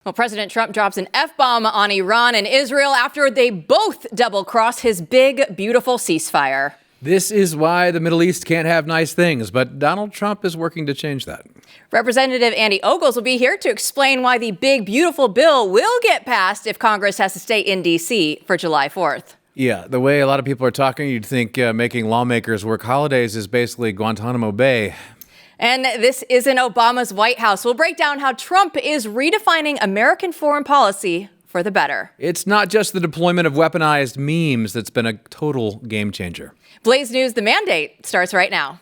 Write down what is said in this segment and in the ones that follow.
Well, President Trump drops an F-bomb on Iran and Israel after they both double-cross his big, beautiful ceasefire. This is why the Middle East can't have nice things, but Donald Trump is working to change that. Representative Andy Ogles will be here to explain why the big, beautiful bill will get passed if Congress has to stay in D.C. for July 4th. Yeah, the way a lot of people are talking, you'd think making lawmakers work holidays is basically Guantanamo Bay. And this isn't Obama's White House. We'll break down how Trump is redefining American foreign policy for the better. It's not just the deployment of weaponized memes that's been a total game changer. Blaze News, The Mandate, starts right now.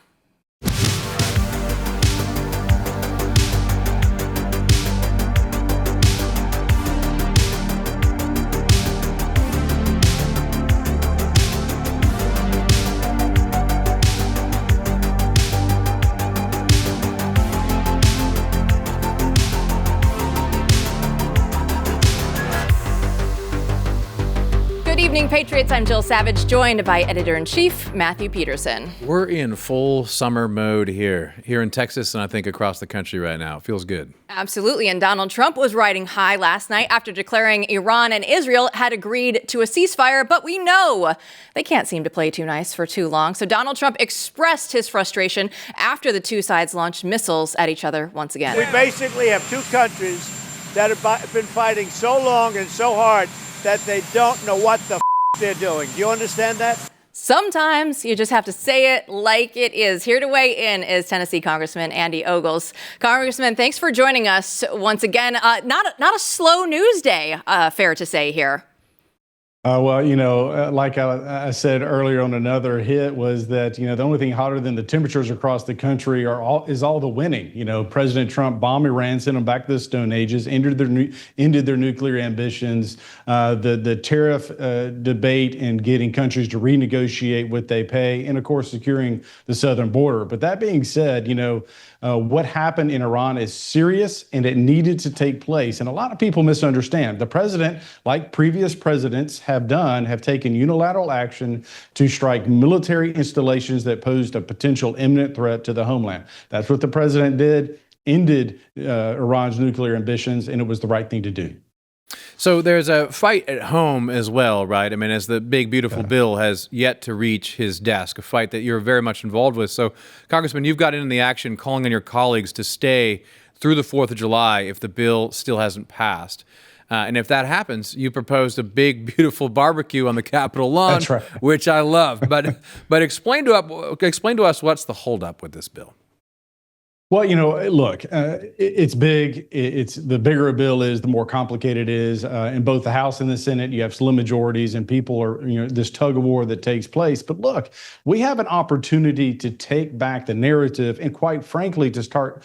Good evening, Patriots. I'm Jill Savage, joined by Editor-in-Chief Matthew Peterson. We're in full summer mode here in Texas, and I think across the country right now. It feels good. Absolutely. And Donald Trump was riding high last night after declaring Iran and Israel had agreed to a ceasefire. But we know they can't seem to play too nice for too long. So Donald Trump expressed his frustration after the two sides launched missiles at each other once again. We basically have two countries that have been fighting so long and so hard that they don't know what the they're doing. Do you understand that? Sometimes you just have to say it like it is. Here to weigh in is Tennessee Congressman Andy Ogles. Congressman, thanks for joining us once again. Not a slow news day, fair to say here. Well, like I said earlier on another hit was that, the only thing hotter than the temperatures across the country is all the winning. President Trump bombed Iran, sent them back to the Stone Ages, ended their nuclear ambitions, the tariff debate and getting countries to renegotiate what they pay, and of course, securing the southern border. But that being said, what happened in Iran is serious and it needed to take place. And a lot of people misunderstand. The president, like previous presidents have taken unilateral action to strike military installations that posed a potential imminent threat to the homeland. That's what the president did, ended Iran's nuclear ambitions, and it was the right thing to do. So there's a fight at home as well, right? I mean, as the big, beautiful bill has yet to reach his desk, a fight that you're very much involved with. So, Congressman, you've got in the action calling on your colleagues to stay through the 4th of July if the bill still hasn't passed. And if that happens, you proposed a big, beautiful barbecue on the Capitol lawn, That's right. Which I love. But explain to us what's the holdup with this bill. Well, look, it's big. It's the bigger a bill is, the more complicated it is. In both the House and the Senate, you have slim majorities and people are, this tug of war that takes place. But look, we have an opportunity to take back the narrative and quite frankly, to start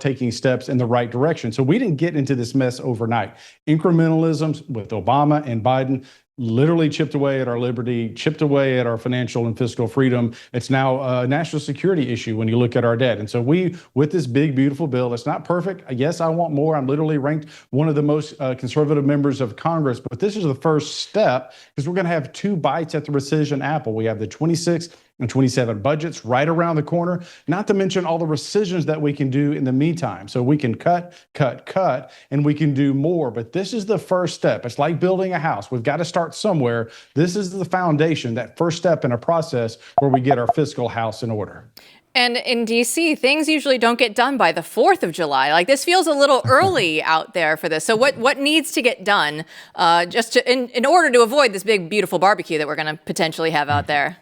taking steps in the right direction. So we didn't get into this mess overnight. Incrementalisms with Obama and Biden literally chipped away at our liberty, chipped away at our financial and fiscal freedom. It's now a national security issue when you look at our debt. And so with this big, beautiful bill, it's not perfect. Yes, I want more. I'm literally ranked one of the most conservative members of Congress, but this is the first step because we're going to have two bites at the rescission apple. We have the 26 and 27 budgets right around the corner, not to mention all the rescissions that we can do in the meantime. So we can cut, and we can do more. But this is the first step. It's like building a house. We've got to start somewhere. This is the foundation, that first step in a process where we get our fiscal house in order. And in D.C., things usually don't get done by the 4th of July. Like, this feels a little early out there for this. So what needs to get done in order to avoid this big, beautiful barbecue that we're going to potentially have out there?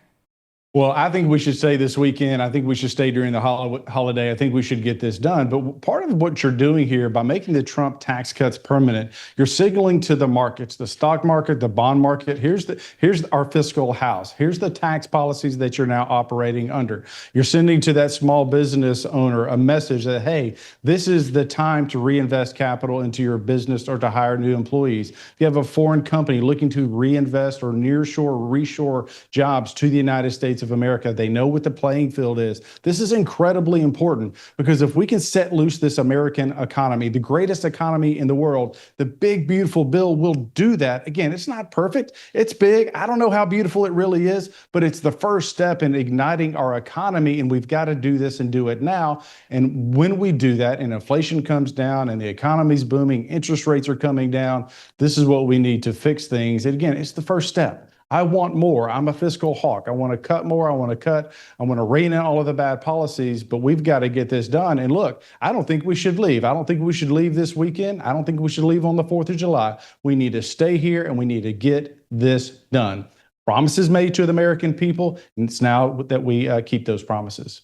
Well, I think we should stay this weekend. I think we should stay during the holiday. I think we should get this done. But part of what you're doing here by making the Trump tax cuts permanent, you're signaling to the markets, the stock market, the bond market, here's our fiscal house. Here's the tax policies that you're now operating under. You're sending to that small business owner a message that, hey, this is the time to reinvest capital into your business or to hire new employees. If you have a foreign company looking to reinvest or nearshore or reshore jobs to the United States of of America. They know what the playing field is. This is incredibly important because if we can set loose this American economy, the greatest economy in the world, the big, beautiful bill will do that. Again, it's not perfect. It's big. I don't know how beautiful it really is, but it's the first step in igniting our economy, and we've got to do this and do it now. And when we do that and inflation comes down and the economy's booming, interest rates are coming down, this is what we need to fix things. And again, it's the first step. I want more. I'm a fiscal hawk. I want to cut more. I want to rein in all of the bad policies, but we've got to get this done. And look, I don't think we should leave. I don't think we should leave this weekend. I don't think we should leave on the 4th of July. We need to stay here and we need to get this done. Promises made to the American people, and it's now that we keep those promises.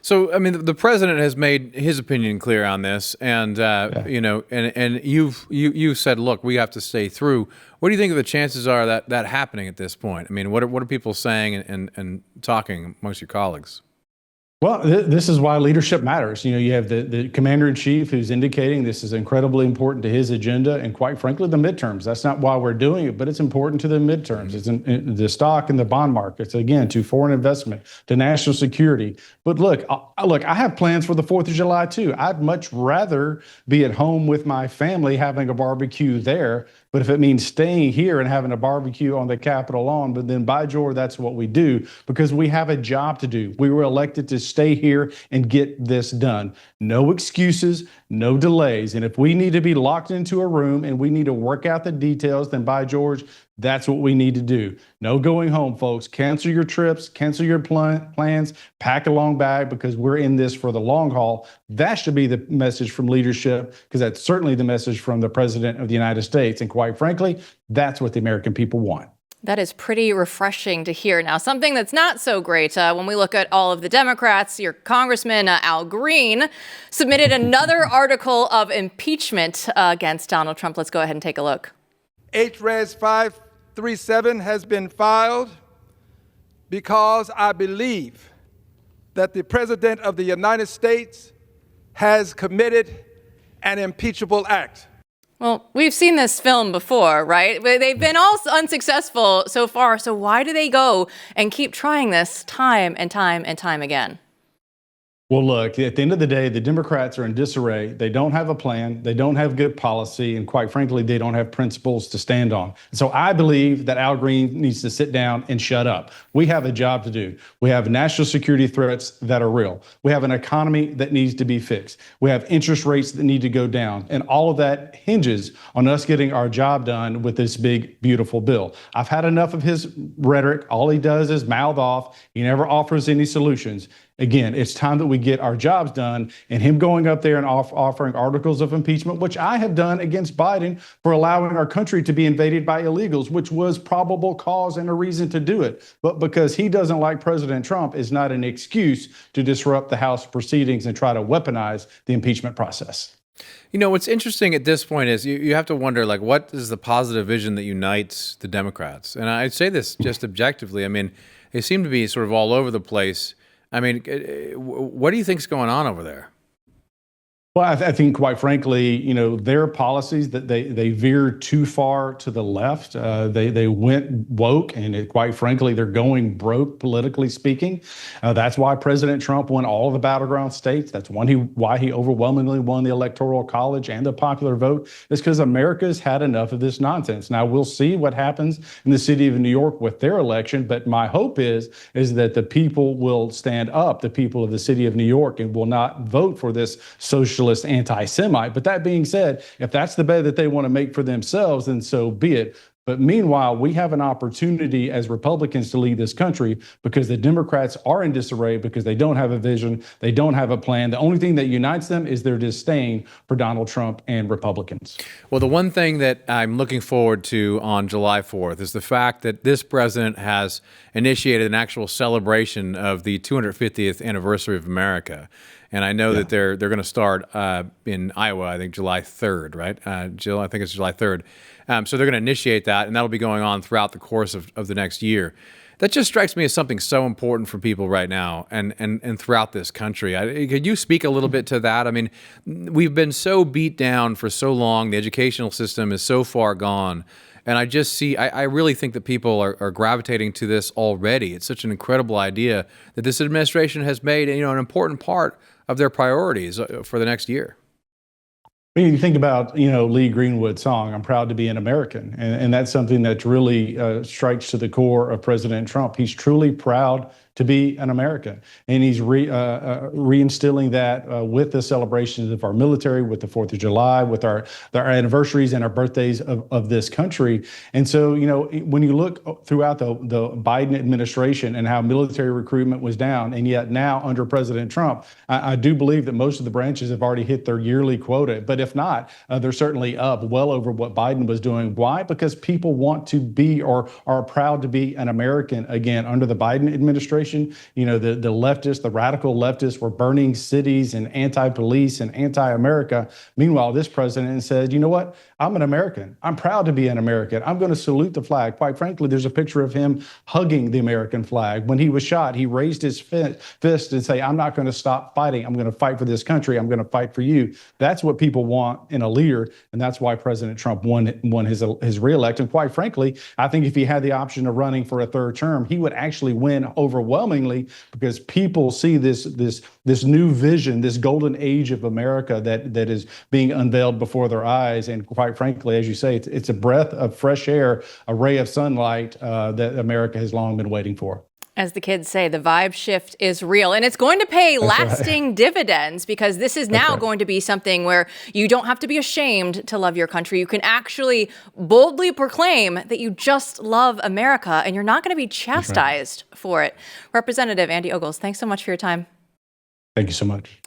So, I mean, the president has made his opinion clear on this, and you know, and you've said, look, we have to stay through. What do you think the chances are that happening at this point? I mean, what are people saying and talking amongst your colleagues? Well, this is why leadership matters. You know, you have the commander-in-chief who's indicating this is incredibly important to his agenda, and quite frankly, the midterms. That's not why we're doing it, but it's important to the midterms. It's in the stock and the bond markets, again, to foreign investment, to national security. But look, I have plans for the 4th of July too. I'd much rather be at home with my family having a barbecue there. But if it means staying here and having a barbecue on the Capitol lawn, but then by George, that's what we do because we have a job to do. We were elected to stay here and get this done. No excuses, no delays. And if we need to be locked into a room and we need to work out the details, then by George, that's what we need to do. No going home, folks. Cancel your trips, cancel your plans, pack a long bag because we're in this for the long haul. That should be the message from leadership because that's certainly the message from the President of the United States. And quite frankly, that's what the American people want. That is pretty refreshing to hear. Now, something that's not so great when we look at all of the Democrats, your Congressman Al Green submitted another article of impeachment against Donald Trump. Let's go ahead and take a look. HRES 537 has been filed because I believe that the President of the United States has committed an impeachable act. Well, we've seen this film before, right? They've been all unsuccessful so far, so why do they go and keep trying this time and time and time again? Well, look, at the end of the day, the Democrats are in disarray. They don't have a plan. They don't have good policy. And quite frankly, they don't have principles to stand on. So I believe that Al Green needs to sit down and shut up. We have a job to do. We have national security threats that are real. We have an economy that needs to be fixed. We have interest rates that need to go down. And all of that hinges on us getting our job done with this big, beautiful bill. I've had enough of his rhetoric. All he does is mouth off. He never offers any solutions. Again, it's time that we get our jobs done, and him going up there and offering articles of impeachment, which I have done against Biden for allowing our country to be invaded by illegals, which was probable cause and a reason to do it. But because he doesn't like President Trump is not an excuse to disrupt the House proceedings and try to weaponize the impeachment process. You know, what's interesting at this point is you have to wonder, like, what is the positive vision that unites the Democrats? And I'd say this just objectively. I mean, they seem to be sort of all over the place. I mean, what do you think's going on over there? Well, I think, quite frankly, you know, their policies that they veered too far to the left. They went woke, and quite frankly, they're going broke, politically speaking. That's why President Trump won all of the battleground states. That's why he overwhelmingly won the Electoral College and the popular vote. It's because America's had enough of this nonsense. Now, we'll see what happens in the city of New York with their election, but my hope is that the people will stand up, the people of the city of New York, and will not vote for this socialist anti-Semite. But that being said, if that's the bed that they want to make for themselves, then so be it. But meanwhile, we have an opportunity as Republicans to lead this country because the Democrats are in disarray because they don't have a vision. They don't have a plan. The only thing that unites them is their disdain for Donald Trump and Republicans. Well, the one thing that I'm looking forward to on July 4th is the fact that this president has initiated an actual celebration of the 250th anniversary of America. And I know that they're going to start in Iowa, I think July 3rd, right? I think it's July 3rd. So they're going to initiate that, and that'll be going on throughout the course of the next year. That just strikes me as something so important for people right now and throughout this country. Could you speak a little bit to that? I mean, we've been so beat down for so long. The educational system is so far gone. And I just see, I really think that people are gravitating to this already. It's such an incredible idea that this administration has made, an important part of their priorities for the next year. When you think about, Lee Greenwood's song, "I'm proud to be an American," and that's something that really strikes to the core of President Trump. He's truly proud to be an American, and he's reinstilling that with the celebrations of our military, with the 4th of July, with our anniversaries and our birthdays of this country. And so, when you look throughout the Biden administration and how military recruitment was down, and yet now under President Trump, I do believe that most of the branches have already hit their yearly quota. But if not, they're certainly up well over what Biden was doing. Why? Because people want to be or are proud to be an American again under the Biden administration. The leftists, the radical leftists were burning cities and anti-police and anti-America. Meanwhile, this president said, you know what? I'm an American. I'm proud to be an American. I'm going to salute the flag. Quite frankly, there's a picture of him hugging the American flag. When he was shot, he raised his fist and say, I'm not going to stop fighting. I'm going to fight for this country. I'm going to fight for you. That's what people want in a leader. And that's why President Trump won his reelect. And quite frankly, I think if he had the option of running for a third term, he would actually win overwhelmingly, because people see this new vision, this golden age of America that is being unveiled before their eyes. And quite frankly, as you say, it's a breath of fresh air, a ray of sunlight that America has long been waiting for. As the kids say, the vibe shift is real, and it's going to pay lasting dividends, because this is now going to be something where you don't have to be ashamed to love your country. You can actually boldly proclaim that you just love America, and you're not going to be chastised for it. Representative Andy Ogles, thanks so much for your time. Thank you so much.